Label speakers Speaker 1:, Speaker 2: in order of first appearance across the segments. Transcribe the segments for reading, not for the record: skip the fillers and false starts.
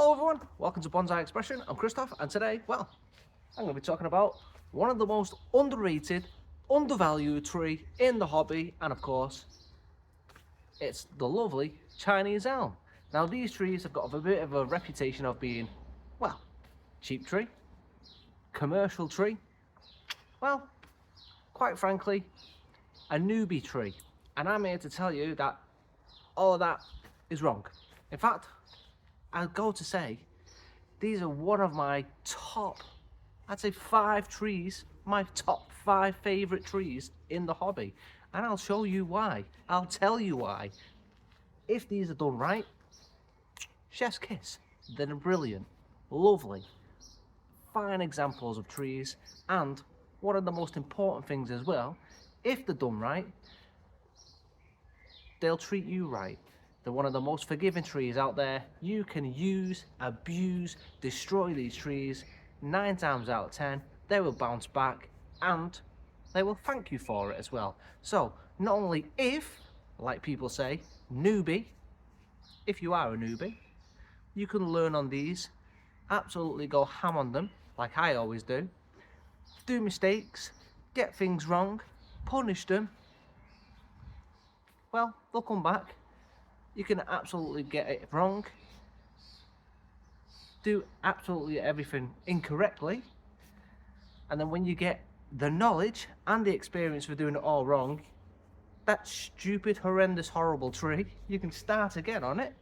Speaker 1: Hello everyone, welcome to Bonsai Expression. I'm Christoph, and today, well, I'm going to be talking about one of the most underrated, undervalued tree in the hobby, and of course, it's the lovely Chinese elm. Now these trees have got a bit of a reputation of being, well, cheap tree, commercial tree, well, quite frankly, a newbie tree. And I'm here to tell you that all of that is wrong. In fact, I'll go to say these are one of my top, I'd say 5 trees, my top 5 favourite trees in the hobby. And I'll show you why. I'll tell you why. If these are done right, chef's kiss. They're brilliant, lovely, fine examples of trees. And one of the most important things as well, if they're done right, they'll treat you right. They're one of the most forgiving trees out there. You can use, abuse, destroy these trees. 9 times out of 10, they will bounce back and they will thank you for it as well. So, not only if, like people say, newbie, if you are a newbie, you can learn on these, absolutely go ham on them, like I always do mistakes, get things wrong, punish them, well, they'll come back. You can absolutely get it wrong, do absolutely everything incorrectly, and then when you get the knowledge and the experience for doing it all wrong, that stupid, horrendous, horrible tree, you can start again on it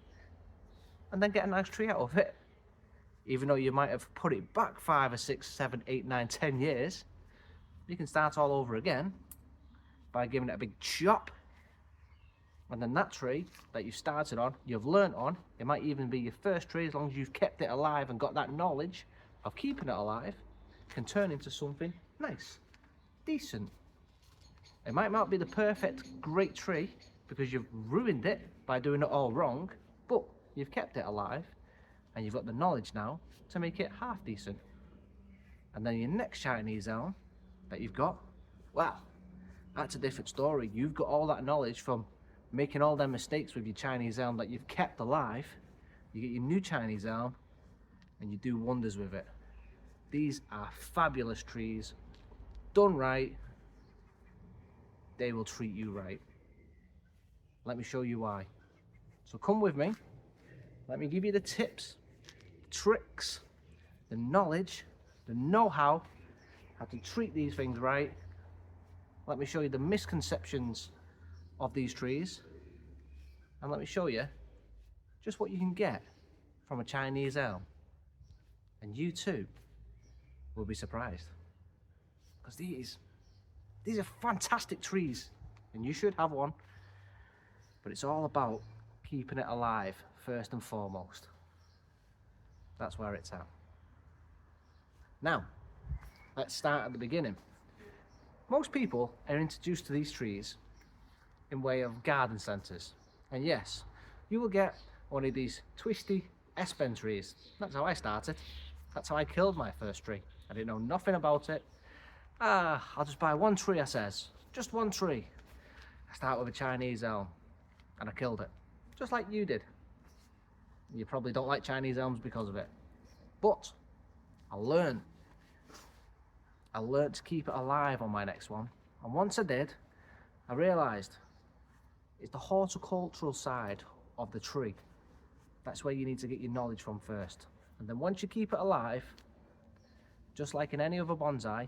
Speaker 1: and then get a nice tree out of it. Even though you might have put it back 5 or 6, 7, 8, 9, 10 years, you can start all over again by giving it a big chop. And then that tree that you started on, you've learnt on, it might even be your first tree, as long as you've kept it alive and got that knowledge of keeping it alive, can turn into something nice, decent. It might not be the perfect, great tree because you've ruined it by doing it all wrong, but you've kept it alive and you've got the knowledge now to make it half decent. And then your next Chinese elm that you've got, well, that's a different story. You've got all that knowledge from making all them mistakes with your Chinese elm that you've kept alive. You get your new Chinese elm and you do wonders with it. These are fabulous trees. Done right, they will treat you right. Let me show you why. So come with me. Let me give you the tips, the tricks, the knowledge, the know-how, how to treat these things right. Let me show you the misconceptions of these trees, and let me show you just what you can get from a Chinese elm, and you too will be surprised, because these are fantastic trees and you should have one, but it's all about keeping it alive first and foremost. That's where it's at. Now let's start at the beginning. Most people are introduced to these trees in way of garden centres, and yes, you will get one of these twisty S-bend trees. That's how I started. That's how I killed my first tree. I didn't know nothing about it. I'll just buy one tree, I says, just one tree. I start with a Chinese elm and I killed it, just like you did. You probably don't like Chinese elms because of it, but I learned to keep it alive on my next one, and once I did, I realised it's the horticultural side of the tree. That's where you need to get your knowledge from first. And then once you keep it alive, just like in any other bonsai,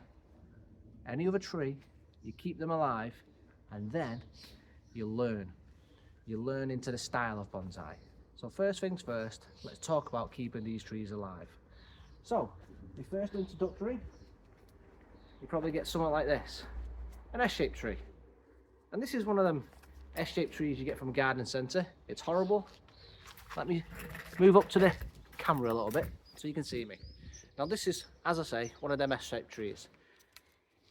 Speaker 1: any other tree, you keep them alive, and then you learn. You learn into the style of bonsai. So first things first, let's talk about keeping these trees alive. So, the first introductory, you probably get something like this, an S-shaped tree. And this is one of them S-shaped trees you get from a garden centre. It's horrible. Let me move up to the camera a little bit so you can see me. Now this is, as I say, one of them S-shaped trees.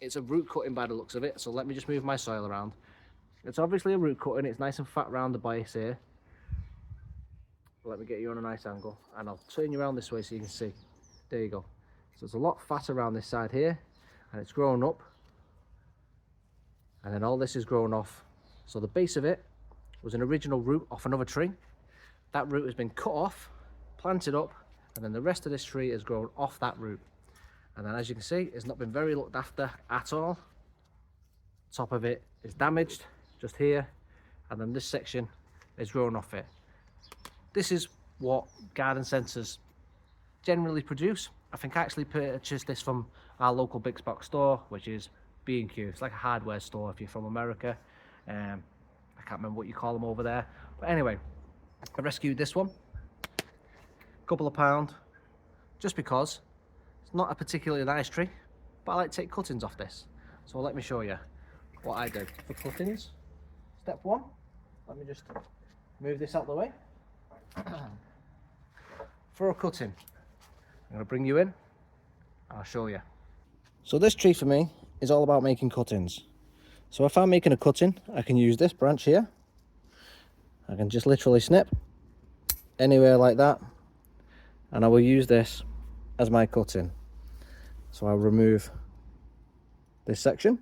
Speaker 1: It's a root cutting by the looks of it, so let me just move my soil around. It's obviously a root cutting, it's nice and fat round the base here. Let me get you on a nice angle, and I'll turn you around this way so you can see. There you go. So it's a lot fatter around this side here, and it's grown up. And then all this is grown off. So the base of it was an original root off another tree. That root has been cut off, planted up, and then the rest of this tree has grown off that root. And then as you can see, it's not been very looked after at all. Top of it is damaged just here, and then this section is grown off it. This is what garden centres generally produce. I think I actually purchased this from our local big box store, which is B&Q. It's like a hardware store if you're from America. I can't remember what you call them over there, but anyway, I rescued this one, couple of pound, just because it's not a particularly nice tree, but I like to take cuttings off this. So let me show you what I do for cuttings. Step one, let me just move this out of the way. For a cutting, I'm going to bring you in, I'll show you. So this tree for me is all about making cuttings. So if I'm making a cutting, I can use this branch here. I can just literally snip anywhere like that, and I will use this as my cutting. So I'll remove this section,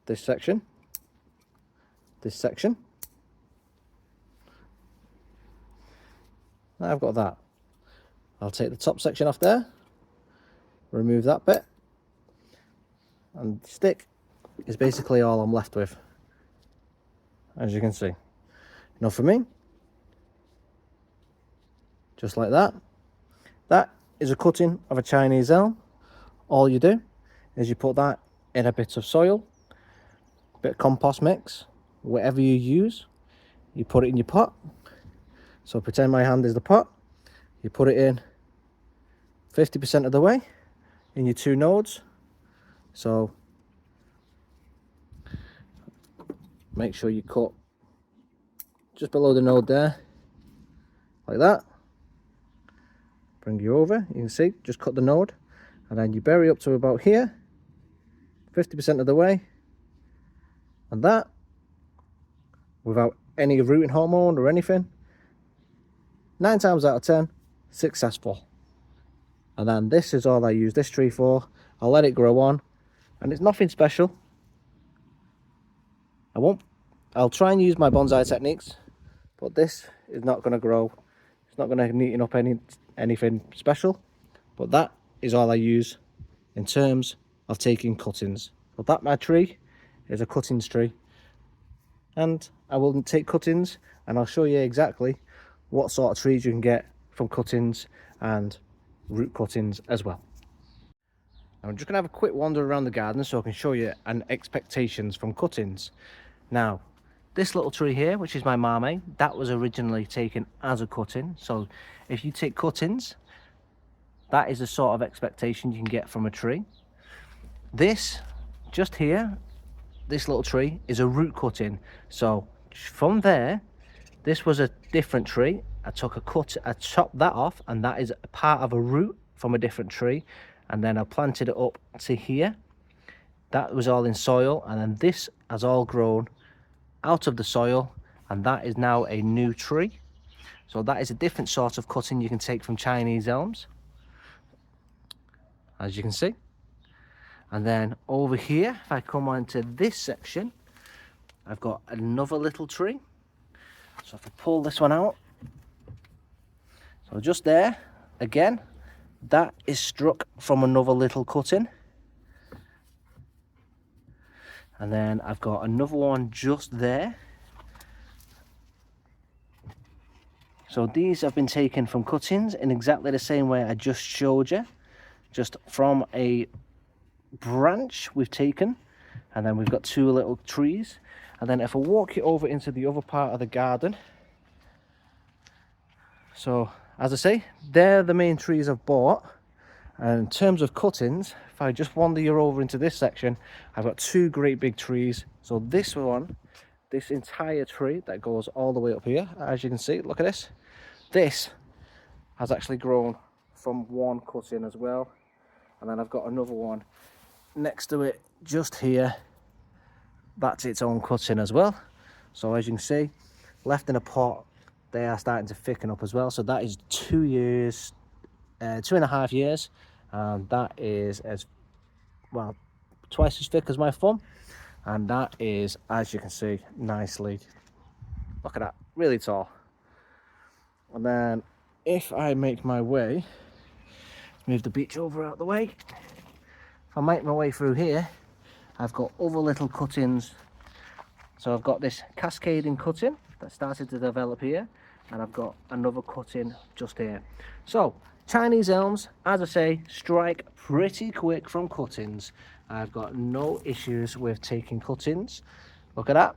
Speaker 1: this section, this section. Now I've got that. I'll take the top section off there, remove that bit, and the stick is basically all I'm left with, as you can see. Now for me, just like that, that is a cutting of a Chinese elm. All you do is you put that in a bit of soil, a bit of compost mix, whatever you use, you put it in your pot. So pretend my hand is the pot, you put it in 50% of the way in your 2 nodes. So make sure you cut just below the node there, like that. Bring you over, you can see, just cut the node, and then you bury up to about here, 50% of the way, and that, without any rooting hormone or anything, 9 times out of 10, successful. And then this is all I use this tree for. I'll let it grow on, and it's nothing special. I'll try and use my bonsai techniques, but this is not going to grow. It's not going to neaten up anything special, but that is all I use in terms of taking cuttings. But that my tree is a cuttings tree, and I will take cuttings and I'll show you exactly what sort of trees you can get from cuttings and root cuttings as well. I'm just going to have a quick wander around the garden so I can show you an expectations from cuttings. Now, this little tree here, which is my marmee, that was originally taken as a cutting. So if you take cuttings, that is the sort of expectation you can get from a tree. This, just here, this little tree is a root cutting. So from there, this was a different tree. I chopped that off, and that is a part of a root from a different tree. And then I planted it up to here. That was all in soil, and then this has all grown out of the soil, and that is now a new tree. So that is a different sort of cutting you can take from Chinese elms, as you can see. And then over here, if I come on to this section, I've got another little tree. So if I pull this one out, so just there, again, that is struck from another little cutting. And then I've got another one just there. So these have been taken from cuttings in exactly the same way I just showed you. Just from a branch we've taken, and then we've got 2 little trees. And then if I walk you over into the other part of the garden, so as I say, they're the main trees I've bought. And in terms of cuttings, if I just wander you over into this section, I've got 2 great big trees. So this one, this entire tree that goes all the way up here, as you can see, look at this. This has actually grown from one cutting as well. And then I've got another one next to it just here. That's its own cutting as well. So as you can see, left in a pot, they are starting to thicken up as well. So that is 2 years, 2.5 years, and that is as well twice as thick as my thumb. And that is, as you can see, nicely, look at that, really tall. And then if I make my way, move the beech over out the way. If I make my way through here, I've got other little cuttings. So I've got this cascading cutting that started to develop here, and I've got another cutting just here. So Chinese elms, as I say, strike pretty quick from cuttings. I've got no issues with taking cuttings. Look at that.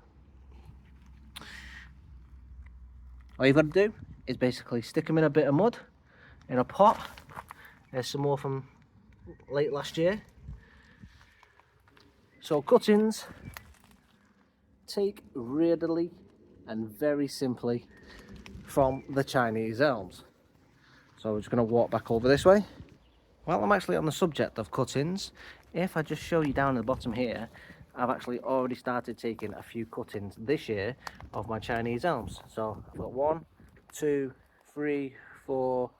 Speaker 1: All you've got to do is basically stick them in a bit of mud in a pot. There's some more from late last year. So cuttings take readily and very simply from the Chinese elms. So we're just going to walk back over this way. While I'm actually on the subject of cuttings, if I just show you down at the bottom here, I've actually already started taking a few cuttings this year of my Chinese elms. So I've got 1, 2, 3, 4,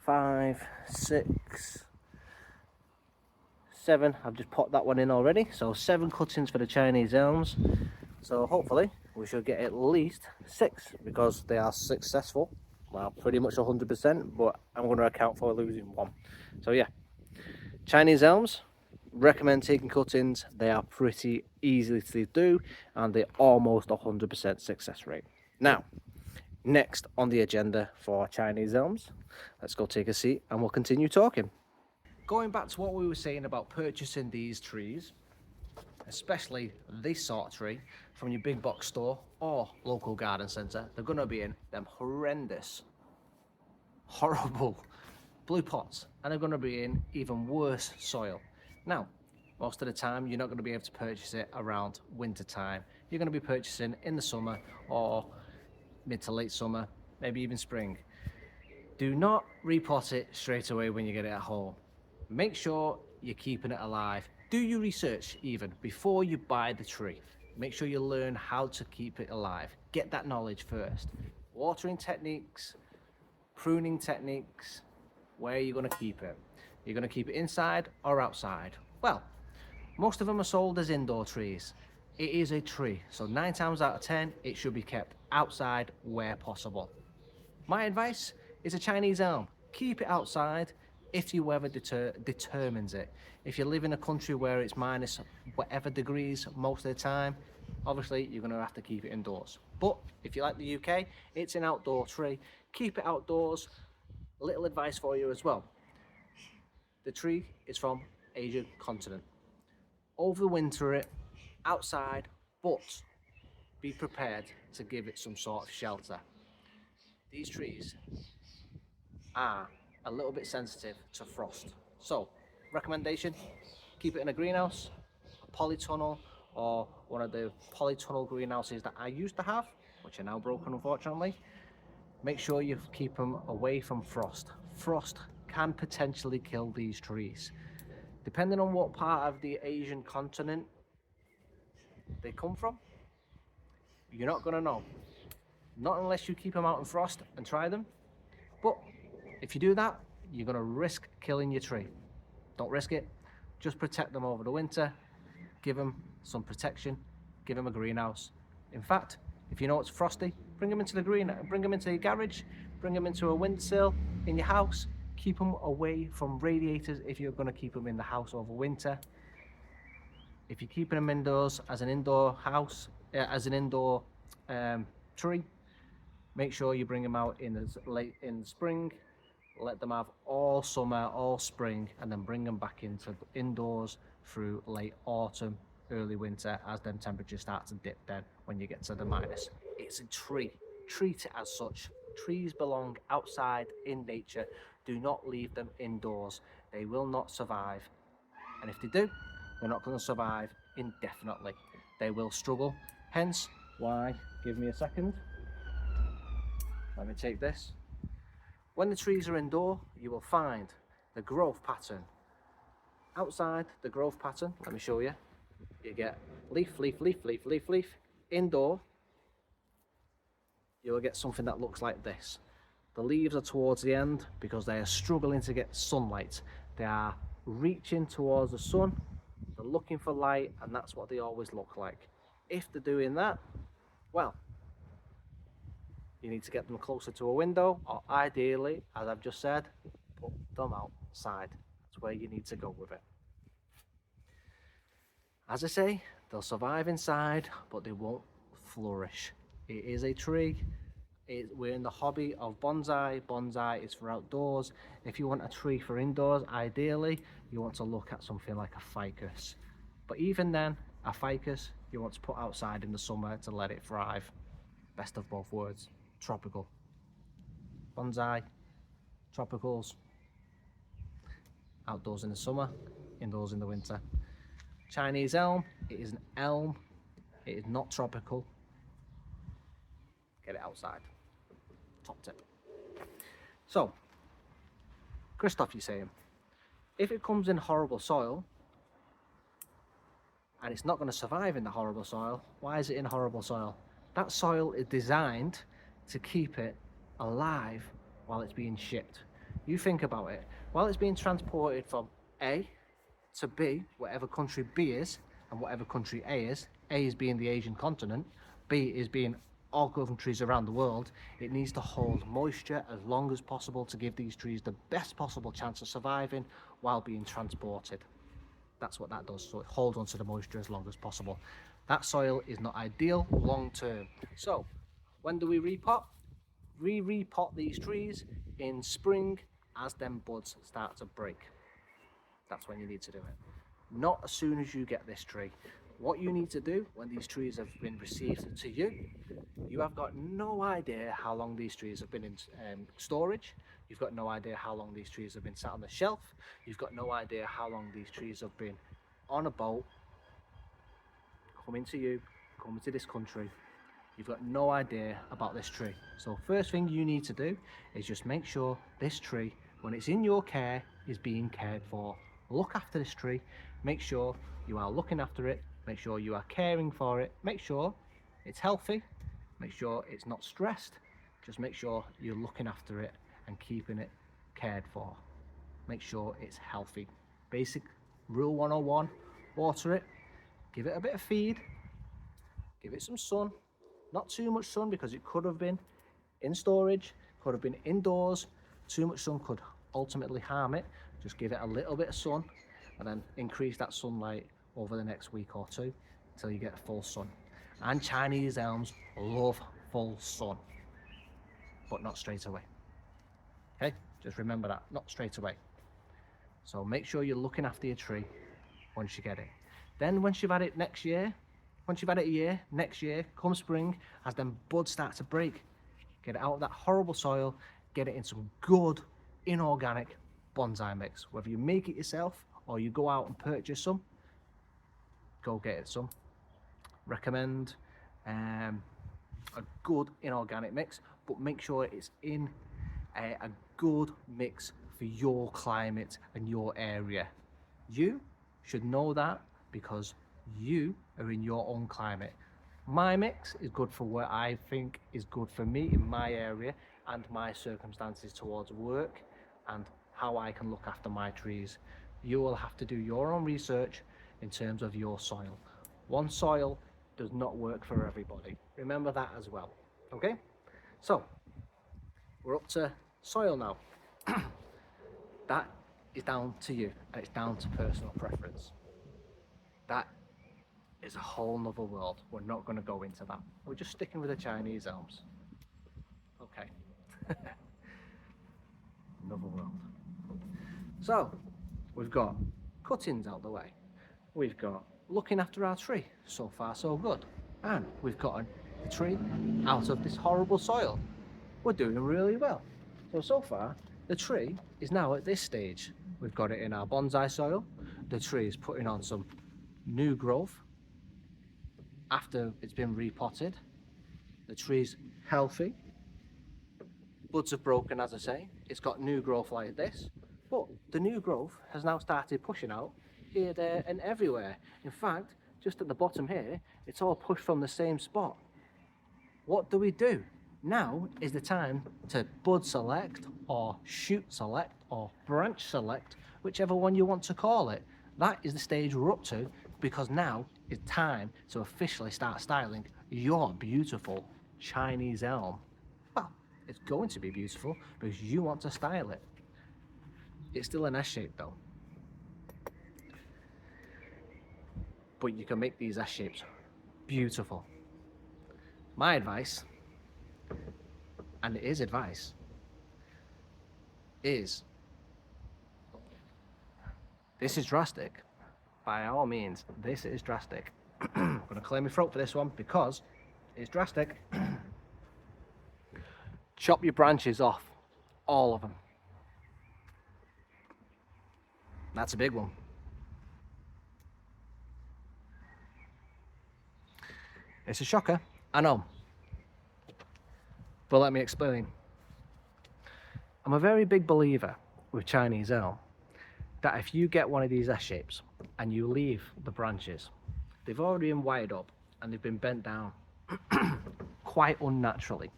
Speaker 1: 5, 6, 7. I've just popped that one in already. So 7 cuttings for the Chinese elms. So hopefully we should get at least 6 because they are successful. Well, pretty much 100%, but I'm going to account for losing 1. So yeah, Chinese elms, recommend taking cuttings. They are pretty easy to do and they're almost 100% success rate. Now, next on the agenda for Chinese elms, let's go take a seat and we'll continue talking. Going back to what we were saying about purchasing these trees, especially this sort of tree from your big box store or local garden centre, they're going to be in them horrendous, horrible blue pots, and they're going to be in even worse soil. Now, most of the time you're not going to be able to purchase it around winter time. You're going to be purchasing in the summer or mid to late summer, maybe even spring. Do not repot it straight away when you get it at home. Make sure you're keeping it alive. Do your research even before you buy the tree. Make sure you learn how to keep it alive. Get that knowledge first. Watering techniques, pruning techniques, where are you going to keep it? You're going to keep it inside or outside? Well, most of them are sold as indoor trees. It is a tree, so 9 times out of 10, it should be kept outside where possible. My advice is a Chinese elm. Keep it outside if the weather determines it. If you live in a country where it's minus whatever degrees most of the time, obviously you're going to have to keep it indoors. But if you like the UK, it's an outdoor tree. Keep it outdoors. A little advice for you as well. The tree is from Asian continent. Overwinter it outside, but be prepared to give it some sort of shelter. These trees are a little bit sensitive to frost. So, recommendation, keep it in a greenhouse, a polytunnel, or one of the polytunnel greenhouses that I used to have, which are now broken unfortunately. Make sure you keep them away from frost. Frost can potentially kill these trees. Depending on what part of the Asian continent they come from, you're not gonna know. Not unless you keep them out in frost and try them. But if you do that, you're gonna risk killing your tree. Don't risk it. Just protect them over the winter. Give them some protection. Give them a greenhouse. In fact, if you know it's frosty, bring them into the bring them into your garage, bring them into a windowsill in your house. Keep them away from radiators if you're going to keep them in the house over winter. If you're keeping them indoors as an indoor house, as an indoor tree, make sure you bring them out in late in spring. Let them have all summer, all spring, and then bring them back into indoors through late autumn, early winter, as them temperatures start to dip then when you get to the minus. It's a tree. Treat it as such. Trees belong outside in nature. Do not leave them indoors. They will not survive. And if they do, they're not going to survive indefinitely. They will struggle. Hence why, give me a second. Let me take this. When the trees are indoor, you will find the growth pattern. Outside, the growth pattern, let me show you. You get leaf, leaf, leaf, leaf, leaf, leaf. Indoor, you will get something that looks like this. The leaves are towards the end because they are struggling to get sunlight. They are reaching towards the sun, they're looking for light, and that's what they always look like. If they're doing that, well, you need to get them closer to a window, or ideally, as I've just said, put them outside. That's where you need to go with it. As I say, they'll survive inside, but they won't flourish. It is a tree. We're in the hobby of bonsai. Bonsai is for outdoors. If you want a tree for indoors, ideally, you want to look at something like a ficus. But even then, a ficus, you want to put outside in the summer to let it thrive. Best of both worlds. Tropical. Bonsai, tropicals, outdoors in the summer, indoors in the winter. Chinese elm, it is an elm. It is not tropical. Get it outside. Top tip. So, Christoph, you're saying, if it comes in horrible soil and it's not going to survive in the horrible soil, why is it in horrible soil? That soil is designed to keep it alive while it's being shipped. You think about it. While it's being transported from A to B, whatever country B is, and whatever country A is being the Asian continent, B is being all countries around the world, it needs to hold moisture as long as possible to give these trees the best possible chance of surviving while being transported. That's what that does, so it holds onto the moisture as long as possible. That soil is not ideal long term. So, when do we repot? We repot these trees in spring as them buds start to break. That's when you need to do it. Not as soon as you get this tree. What you need to do when these trees have been received to you, you have got no idea how long these trees have been in storage. You've got no idea how long these trees have been sat on the shelf. You've got no idea how long these trees have been on a boat, coming to you, coming to this country. You've got no idea about this tree. So first thing you need to do is just make sure this tree, when it's in your care, is being cared for. Look after this tree. Make sure you are looking after it. Make sure you are caring for it. Make sure it's healthy. Make sure it's not stressed. Just make sure you're looking after it and keeping it cared for. Make sure it's healthy. Basic rule 101, water it, give it a bit of feed, give it some sun. Not too much sun because it could have been in storage, could have been indoors. Too much sun could ultimately harm it. Just give it a little bit of sun and then increase that sunlight over the next week or two until you get full sun. And Chinese elms love full sun, but not straight away. Okay, just remember that, not straight away. So make sure you're looking after your tree once you get it. Then once you've had it next year, once you've had it a year, next year, come spring, as them buds start to break, get it out of that horrible soil, get it in some good inorganic bonsai mix. Whether you make it yourself or you go out and purchase some, go get it some. Recommend a good inorganic mix, but make sure it's in a good mix for your climate and your area. You should know that because you are in your own climate. My mix is good for what I think is good for me in my area and my circumstances towards work and how I can look after my trees. You will have to do your own research in terms of your soil. One soil does not work for everybody. Remember that as well. Okay? So, we're up to soil now. That is down to you and it's down to personal preference. That is a whole nother world. We're not going to go into that. We're just sticking with the Chinese elms. Okay. Another world. So, we've got cuttings out the way. We've got looking after our tree. So far, so good. And we've gotten the tree out of this horrible soil. We're doing really well. So far, the tree is now at this stage. We've got it in our bonsai soil. The tree is putting on some new growth after it's been repotted. The tree's healthy. Buds have broken, as I say. It's got new growth like this, but the new growth has now started pushing out here, there and everywhere. In fact, just at the bottom here, it's all pushed from the same spot. What do we do? Now is the time to bud select or shoot select or branch select, whichever one you want to call it. That is the stage we're up to, because now is time to officially start styling your beautiful Chinese elm. Well, It's going to be beautiful because you want to style it. It's still an S shape though. But you can make these S shapes beautiful. My advice, and it is advice, is this is drastic. By all means, this is drastic. I'm going to clear my throat for this one because it's drastic. Chop your branches off, all of them. That's a big one. It's a shocker, I know. But let me explain. I'm a very big believer with Chinese elm that if you get one of these S shapes and you leave the branches, they've already been wired up and they've been bent down quite unnaturally.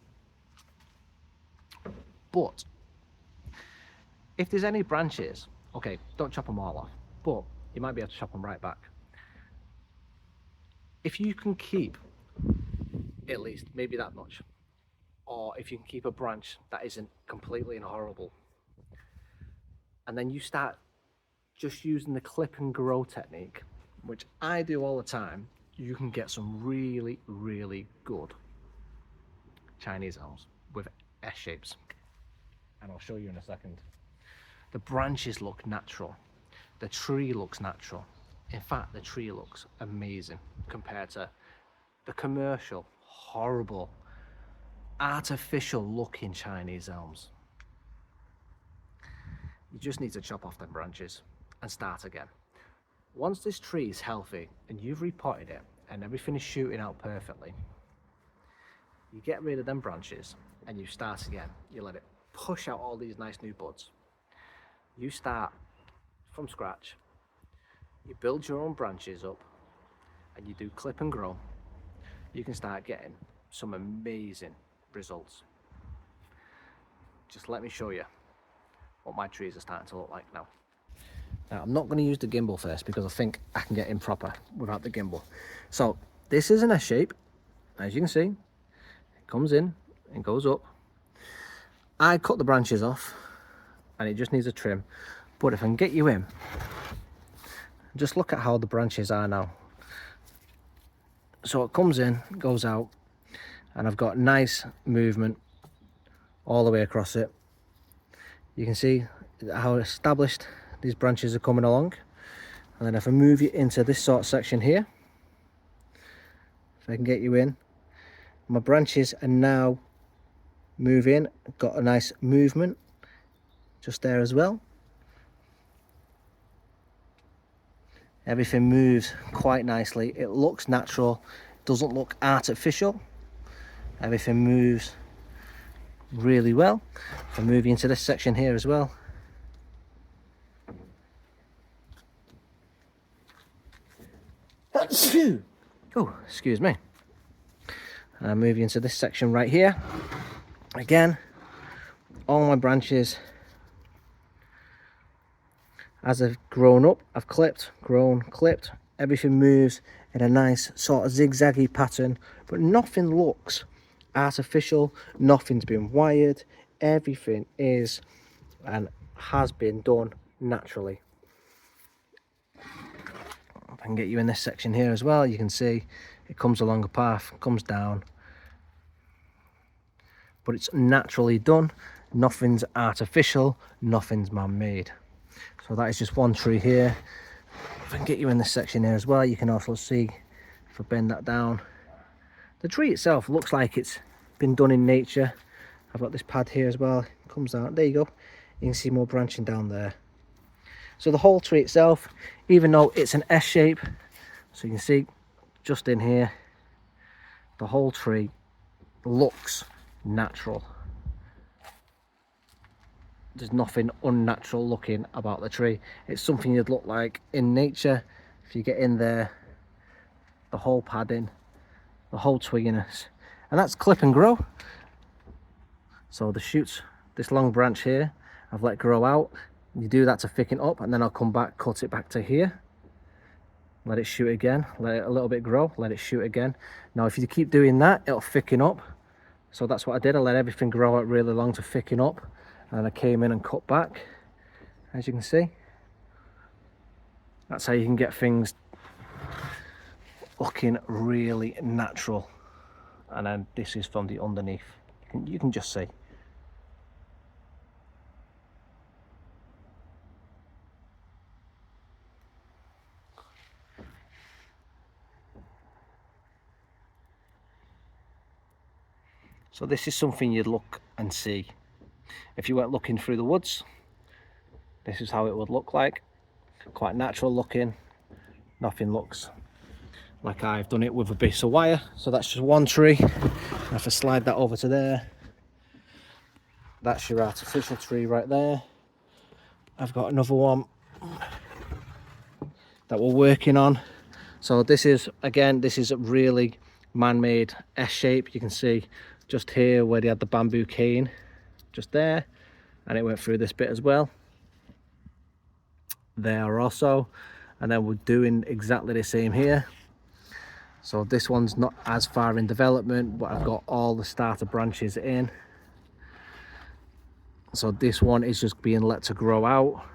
Speaker 1: But if there's any branches, okay, don't chop them all off, but you might be able to chop them right back. If you can keep at least maybe that much, or if you can keep a branch that isn't completely and horrible, and then you start just using the clip and grow technique, which I do all the time, you can get some really, really good Chinese elms with S shapes. And I'll show you in a second. The branches look natural. The tree looks natural. In fact, the tree looks amazing compared to the commercial, horrible, artificial looking Chinese elms. You just need to chop off them branches and start again. Once this tree is healthy and you've repotted it and everything is shooting out perfectly, you get rid of them branches and you start again. You let it push out all these nice new buds. You start from scratch. You build your own branches up and you do clip and grow. You can start getting some amazing results. Just let me show you what my trees are starting to look like now. Now, I'm not going to use the gimbal first because I think I can get in proper without the gimbal. So this is an S shape, as you can see. It comes in and goes up. I cut the branches off and it just needs a trim. But if I can get you in, just look at how the branches are now. So it comes in, goes out, and I've got nice movement all the way across it. You can see how established these branches are coming along. And then if I move you into this sort of section here, if I can get you in, my branches are now moving, got a nice movement just there as well. Everything moves quite nicely. It looks natural, doesn't look artificial. Everything moves really well. If I move you into this section here as well, oh, excuse me. And I move you into this section right here. Again, all my branches, as I've grown up, I've clipped, grown, clipped. Everything moves in a nice sort of zigzaggy pattern, but nothing looks artificial, nothing's been wired. Everything is and has been done naturally. If I can get you in this section here as well, you can see it comes along a path, comes down, but it's naturally done. Nothing's artificial, nothing's man-made. So that is just one tree here. If I can get you in this section here as well, you can also see, if I bend that down, the tree itself looks like it's been done in nature. I've got this pad here as well, it comes out, there you go. You can see more branching down there. So the whole tree itself, even though it's an S shape, so you can see just in here, the whole tree looks natural. There's nothing unnatural looking about the tree. It's something you'd look like in nature. If you get in there, the whole padding, the whole twigginess, and that's clip and grow. So the shoots, this long branch here, I've let grow out. You do that to thicken up, and then I'll come back, cut it back to here, let it shoot again, let it a little bit grow, let it shoot again. Now if you keep doing that, it'll thicken up So that's what I did. I let everything grow out really long to thicken up, and I came in and cut back, as you can see. That's how you can get things looking really natural. And then this is from the underneath. You can just see. So this is something you'd look and see. If you went looking through the woods, this is how it would look like. Quite natural looking. Nothing looks like I've done it with a piece of wire. So that's just one tree. If I slide that over to there, that's your artificial tree right there. I've got another one that we're working on. So this is, again, this is a really man-made S shape. You can see just here where they had the bamboo cane, just there, and it went through this bit as well. There also, and then we're doing exactly the same here. So this one's not as far in development, but I've got all the starter branches in. So this one is just being let to grow out,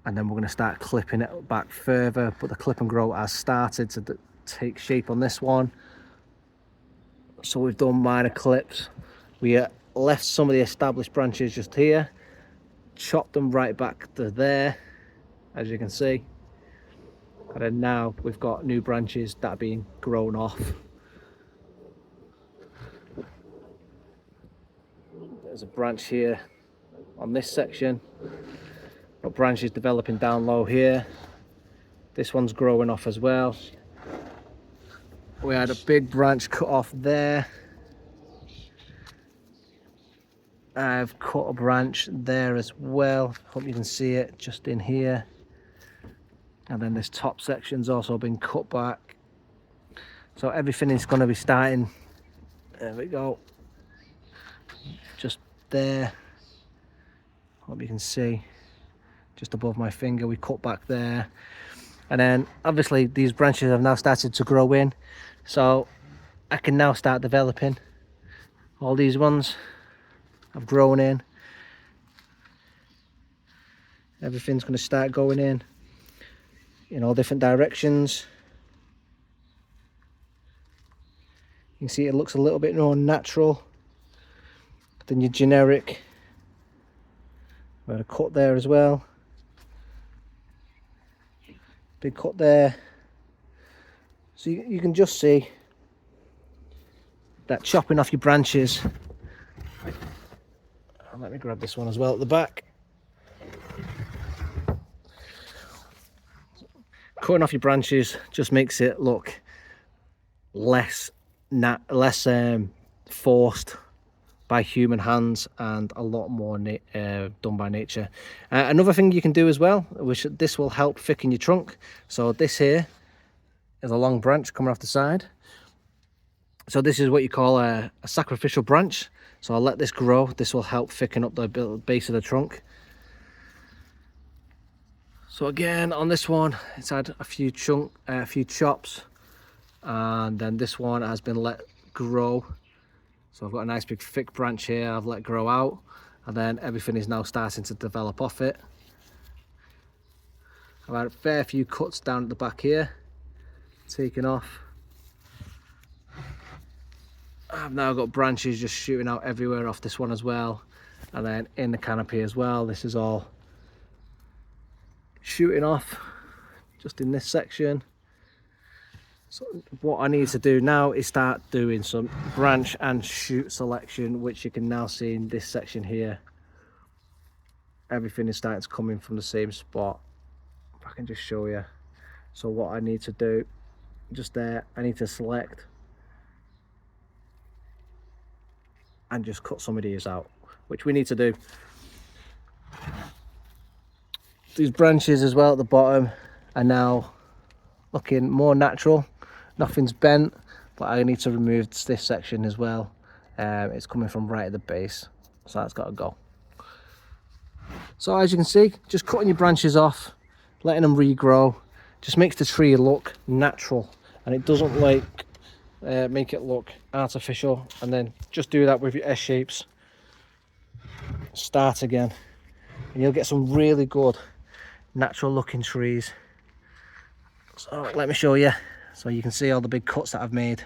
Speaker 1: and then we're going to start clipping it back further, but the clip and grow has started to take shape on this one. So we've done minor clips. We left some of the established branches just here, chopped them right back to there, as you can see, and then now we've got new branches that are being grown off. There's a branch here on this section, got branches developing down low here. This one's growing off as well. We had a big branch cut off there. I've cut a branch there as well. Hope you can see it just in here. And then this top section's also been cut back. So everything is going to be starting. There we go. Just there. Hope you can see. Just above my finger, we cut back there. And then obviously these branches have now started to grow in. So I can now start developing. All these ones have grown in. Everything's going to start going in all different directions. You can see it looks a little bit more natural than your generic. We had a cut there as well. Big cut there. So you can just see that chopping off your branches. And let me grab this one as well at the back. Cutting off your branches just makes it look less forced by human hands and a lot more done by nature. Another thing you can do as well, which this will help thicken your trunk. So this here is a long branch coming off the side. So this is what you call a sacrificial branch. So I'll let this grow. This will help thicken up the base of the trunk. So again, on this one, it's had a few chops, and then this one has been let grow. So I've got a nice big thick branch here I've let grow out, and then everything is now starting to develop off it. I've had a fair few cuts down at the back here, taken off. I've now got branches just shooting out everywhere off this one as well, and then in the canopy as well. This is all shooting off just in this section. So what I need to do now is start doing some branch and shoot selection, which you can now see in this section here. Everything is starting to come in from the same spot. If I can just show you. So what I need to do, just there, I need to select and just cut some of these out, which we need to do. These branches as well at the bottom are now looking more natural. Nothing's bent, but I need to remove this section as well. It's coming from right at the base, so that's got to go. So as you can see, just cutting your branches off, letting them regrow, just makes the tree look natural, and it doesn't make it look artificial, and then just do that with your S shapes. Start again, and you'll get some really good natural looking trees. So let me show you, so you can see all the big cuts that I've made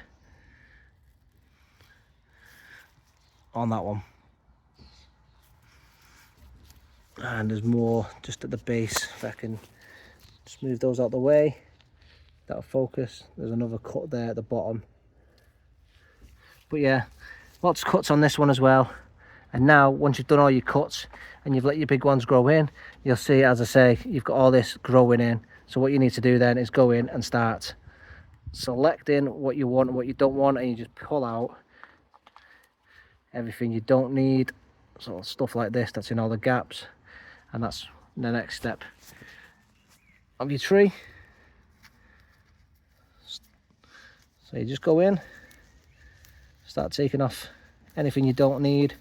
Speaker 1: on that one. And there's more just at the base. If I can just move those out the way, that'll focus. There's another cut there at the bottom. But yeah, lots of cuts on this one as well. And now, once you've done all your cuts and you've let your big ones grow in, you'll see, as I say, you've got all this growing in. So what you need to do then is go in and start selecting what you want and what you don't want, and you just pull out everything you don't need. So stuff like this, that's in all the gaps, and that's the next step of your tree. So you just go in, start taking off anything you don't need,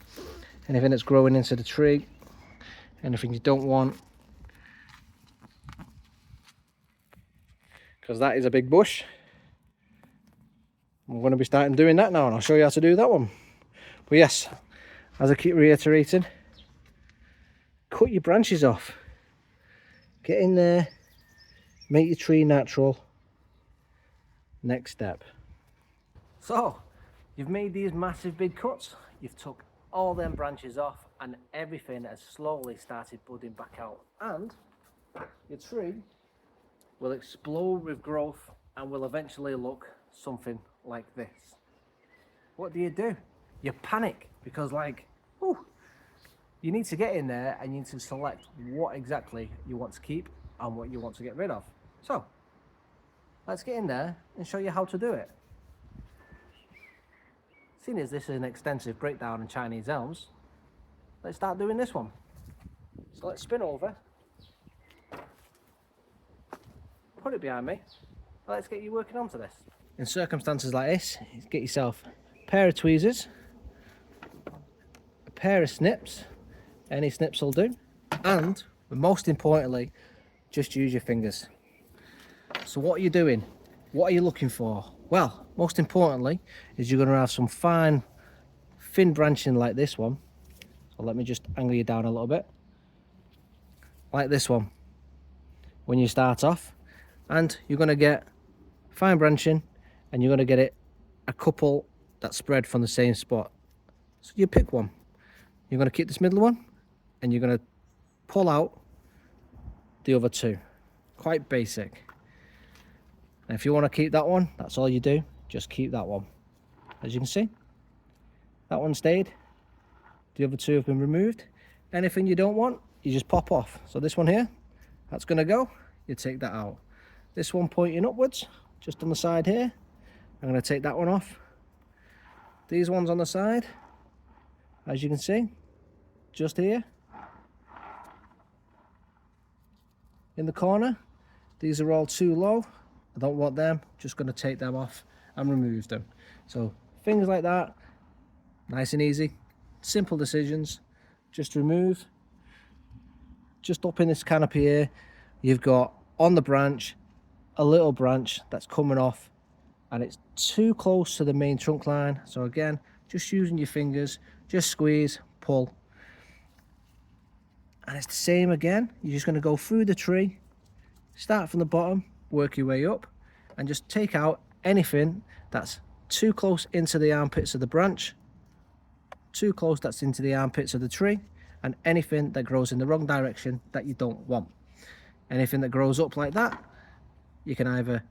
Speaker 1: anything that's growing into the tree, anything you don't want, because that is a big bush. I'm going to be starting doing that now, and I'll show you how to do that one. But yes, as I keep reiterating, cut your branches off, get in there, make your tree natural. Next step. So you've made these massive big cuts, you've took all them branches off, and everything has slowly started budding back out, and your tree will explode with growth and will eventually look something like this. What do? You panic, because you need to get in there and you need to select what exactly you want to keep and what you want to get rid of. So let's get in there and show you how to do it. Seeing as this is an extensive breakdown in Chinese elms, let's start doing this one. So let's spin over, put it behind me, and let's get you working onto this. In circumstances like this, get yourself a pair of tweezers, a pair of snips, any snips will do, and most importantly, just use your fingers. So what are you doing? What are you looking for? Well, most importantly is you're going to have some fine, thin branching like this one. So let me just angle you down a little bit. Like this one, when you start off, and you're going to get fine branching, and you're going to get it a couple that spread from the same spot. So you pick one. You're going to keep this middle one, and you're going to pull out the other two. Quite basic. And if you want to keep that one, that's all you do. Just keep that one. As you can see, that one stayed. The other two have been removed. Anything you don't want, you just pop off. So this one here, that's going to go. You take that out. This one pointing upwards, just on the side here, I'm going to take that one off. These ones on the side, as you can see, just here in the corner, these are all too low. I don't want them, just going to take them off and remove them. So things like that, nice and easy, simple decisions. Just remove. Just up in this canopy here, you've got on the branch a little branch that's coming off, and it's too close to the main trunk line. So again, just using your fingers, just squeeze, pull, and it's the same again. You're just going to go through the tree, start from the bottom, work your way up, and just take out anything that's too close into the armpits of the branch, too close that's into the armpits of the tree, and anything that grows in the wrong direction that you don't want. Anything that grows up like that, you can either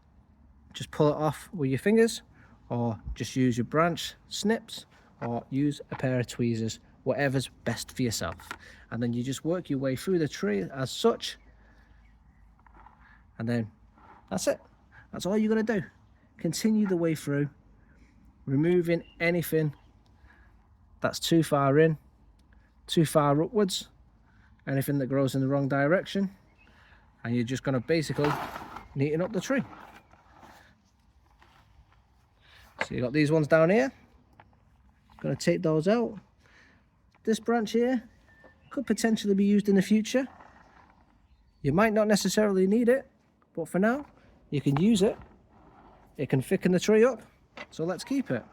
Speaker 1: just pull it off with your fingers, or just use your branch snips, or use a pair of tweezers, whatever's best for yourself. And then you just work your way through the tree as such, and then that's it. That's all you're going to do. Continue the way through, removing anything that's too far in, too far upwards, anything that grows in the wrong direction, and you're just going to basically neaten up the tree. So you've got these ones down here. Going to take those out. This branch here could potentially be used in the future. You might not necessarily need it, but for now you can use it. It can thicken the tree up, So let's keep it.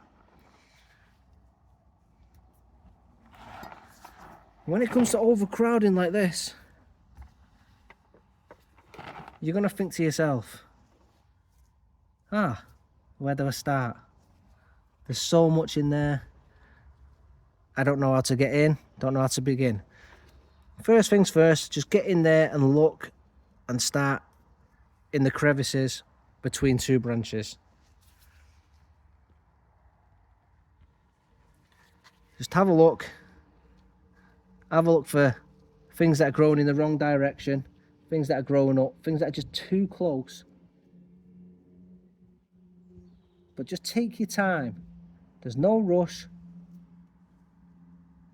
Speaker 1: When it comes to overcrowding like this, you're going to think to yourself, where do I start? There's so much in there. I don't know how to get in, don't know how to begin. First things first, just get in there and look and start in the crevices between two branches. Just have a look. Have a look for things that are growing in the wrong direction, things that are growing up, things that are just too close. But just take your time. There's no rush.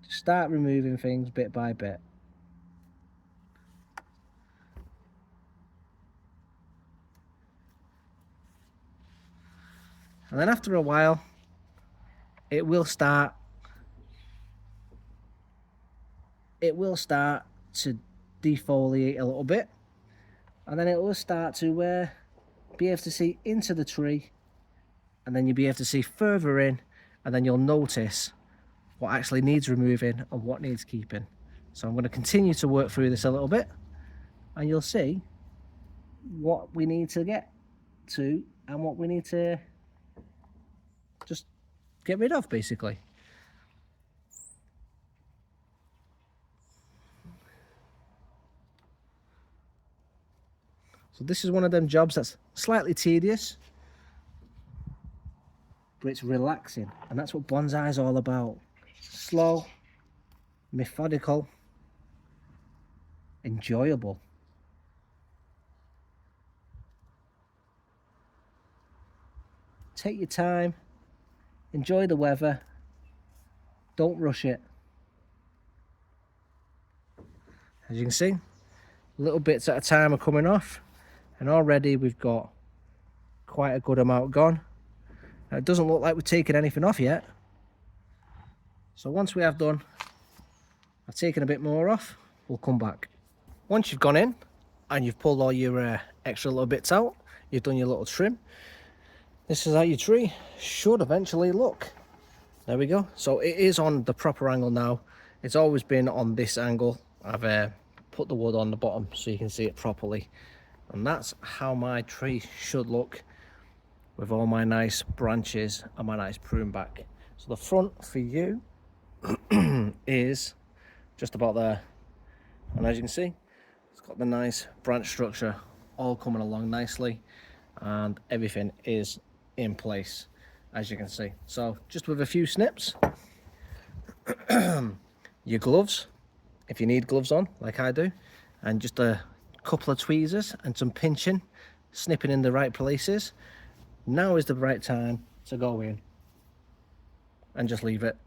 Speaker 1: Just start removing things bit by bit. And then after a while, it will start to defoliate a little bit, and then it will start to be able to see into the tree, and then you'll be able to see further in, and then you'll notice what actually needs removing and what needs keeping. So I'm going to continue to work through this a little bit, and you'll see what we need to get to and what we need to just get rid of, basically. So this is one of them jobs that's slightly tedious, but it's relaxing, and that's what bonsai is all about. Slow, methodical, enjoyable. Take your time, enjoy the weather, don't rush it. As you can see, little bits at a time are coming off, and already we've got quite a good amount gone. Now, it doesn't look like we've taken anything off yet. So once we have done, I've taken a bit more off, we'll come back. Once you've gone in and you've pulled all your extra little bits out, you've done your little trim, this is how your tree should eventually look. There we go. So it is on the proper angle now. It's always been on this angle. I've put the wood on the bottom so you can see it properly. And that's how my tree should look, with all my nice branches and my nice prune back. So the front for you is just about there. And as you can see, it's got the nice branch structure all coming along nicely, and everything is in place, as you can see. So just with a few snips, your gloves, if you need gloves on like I do, and just a couple of tweezers and some pinching, snipping in the right places, now is the right time to go in and just leave it,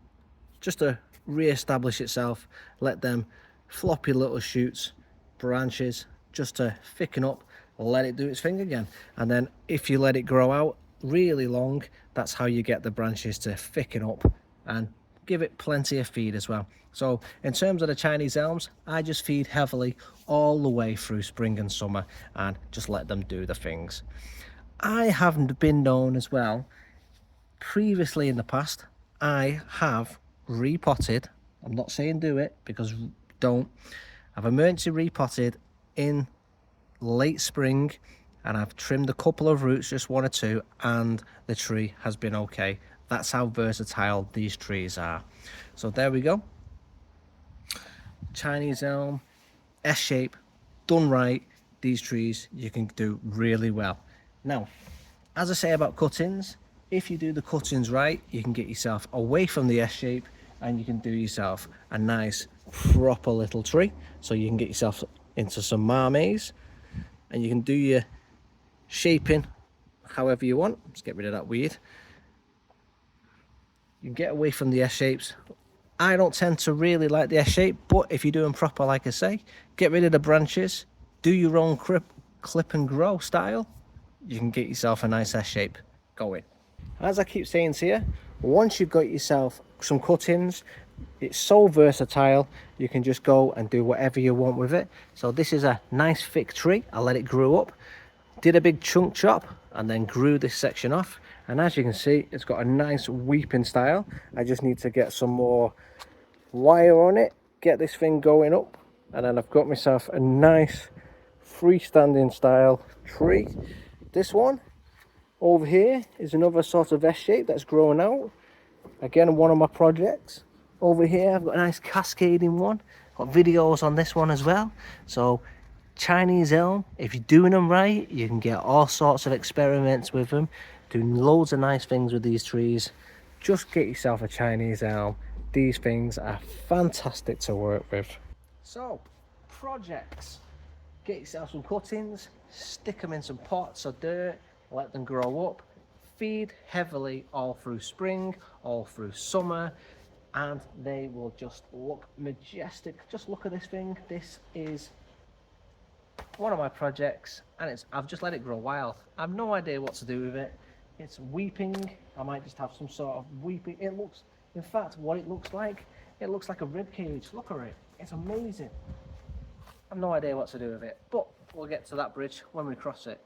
Speaker 1: just to re-establish itself. Let them floppy little shoots, branches, just to thicken up, let it do its thing again. And then if you let it grow out really long, that's how you get the branches to thicken up and give it plenty of feed as well. So in terms of the Chinese elms, I just feed heavily all the way through spring and summer and just let them do the things. I haven't been known as well, previously in the past, I have repotted. I'm not saying do it, because don't. I've emergency repotted in late spring, and I've trimmed a couple of roots, just one or two, and the tree has been okay. That's how versatile these trees are. So there we go. Chinese elm, S-shape, done right. These trees you can do really well. Now, as I say about cuttings, if you do the cuttings right, you can get yourself away from the S-shape, and you can do yourself a nice proper little tree. So you can get yourself into some marmays, and you can do your shaping however you want. Let's get rid of that weed. You can get away from the S-shapes. I don't tend to really like the S-shape, but if you do them proper, like I say, get rid of the branches, do your own clip and grow style, you can get yourself a nice S-shape going. As I keep saying to you, once you've got yourself some cuttings, it's so versatile, you can just go and do whatever you want with it. So this is a nice thick tree. I let it grow up, did a big chunk chop, and then grew this section off. And as you can see, it's got a nice weeping style. I just need to get some more wire on it, get this thing going up, and then I've got myself a nice freestanding style tree. This one over here is another sort of S shape that's growing out. Again, one of my projects. Over here I've got a nice cascading one. Got videos on this one as well. So Chinese elm, if you're doing them right, you can get all sorts of experiments with them, doing loads of nice things with these trees. Just get yourself a Chinese elm. These things are fantastic to work with. So projects, get yourself some cuttings, stick them in some pots or dirt, let them grow up, feed heavily all through spring, all through summer, and they will just look majestic. Just look at this thing. This is one of my projects, and I've just let it grow wild. I have no idea what to do with it. It's weeping. I might just have some sort of weeping. It looks, in fact, what it looks like a rib cage. Look at it. It's amazing. I have no idea what to do with it, but we'll get to that bridge when we cross it.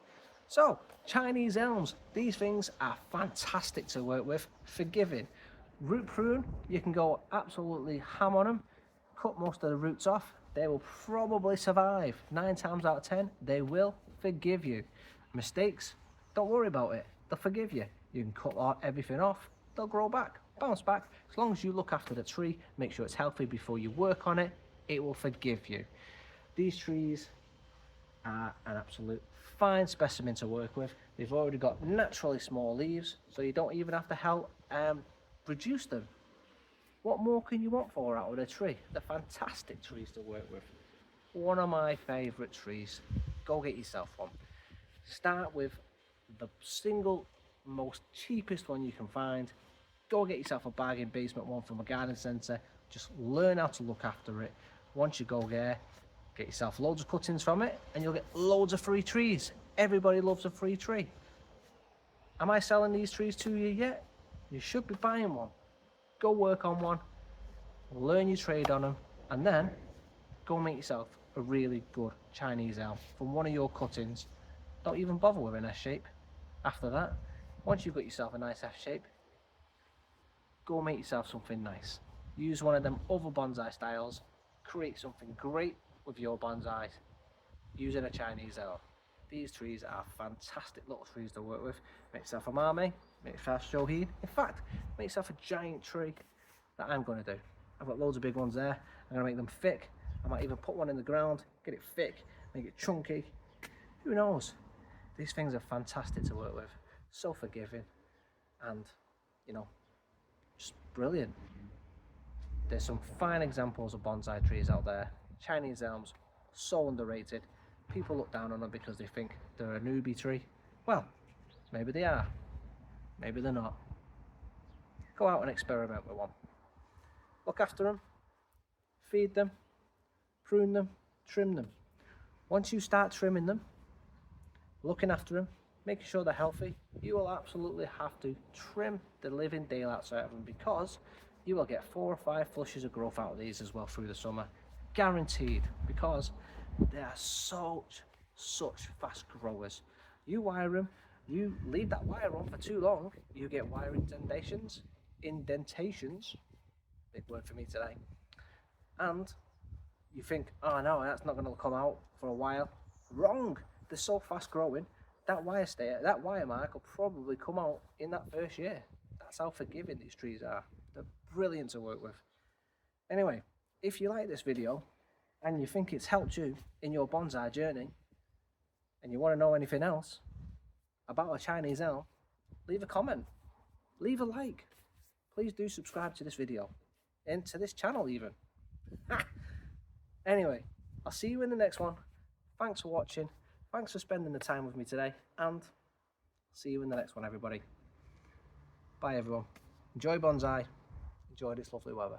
Speaker 1: So, Chinese elms. These things are fantastic to work with, forgiving. Root prune, you can go absolutely ham on them, cut most of the roots off. They will probably survive. 9 times out of 10, they will forgive you. Mistakes, don't worry about it. They'll forgive you. You can cut everything off. They'll grow back, bounce back. As long as you look after the tree, make sure it's healthy before you work on it, it will forgive you. These trees are an absolute fine specimen to work with. They've already got naturally small leaves, so you don't even have to help reduce them. What more can you want for out of a tree? They're fantastic trees to work with. One of my favourite trees. Go get yourself one. Start with the single most cheapest one you can find. Go get yourself a bargain basement one from a garden centre. Just learn how to look after it. Once you go there, get yourself loads of cuttings from it and you'll get loads of free trees. Everybody loves a free tree. Am I selling these trees to you yet? You should be buying one. Go work on one, learn your trade on them, and then go make yourself a really good Chinese elm from one of your cuttings. Don't even bother with an S shape. After that, once you've got yourself a nice F shape, go make yourself something nice. Use one of them other bonsai styles, create something great with your bonsais using a Chinese elm. These trees are fantastic little trees to work with. Make yourself a mame, make yourself a shoheen. In fact, make yourself a giant tree that I'm going to do. I've got loads of big ones there. I'm going to make them thick. I might even put one in the ground, get it thick, make it chunky. Who knows? These things are fantastic to work with. So forgiving and, you know, just brilliant. There's some fine examples of bonsai trees out there. Chinese elms, so underrated. People look down on them because they think they're a newbie tree. Well, maybe they are. Maybe they're not. Go out and experiment with one. Look after them, feed them, prune them, trim them. Once you start trimming them, looking after them, making sure they're healthy, you will absolutely have to trim the living daylights out of them because you will get 4 or 5 flushes of growth out of these as well through the summer. Guaranteed, because they are such fast growers. You wire them, you leave that wire on for too long, you get wire indentations, big word for me today, and you think, oh no, that's not going to come out for a while. Wrong. They're so fast growing, that wire mark will probably come out in that first year. That's how forgiving these trees are. They're brilliant to work with. Anyway, if you like this video and you think it's helped you in your bonsai journey and you want to know anything else about a Chinese elm, leave a comment, leave a like. Please do subscribe to this video and to this channel even. Anyway, I'll see you in the next one. Thanks for watching. Thanks for spending the time with me today, and see you in the next one, everybody. Bye, everyone. Enjoy bonsai. Enjoy this lovely weather.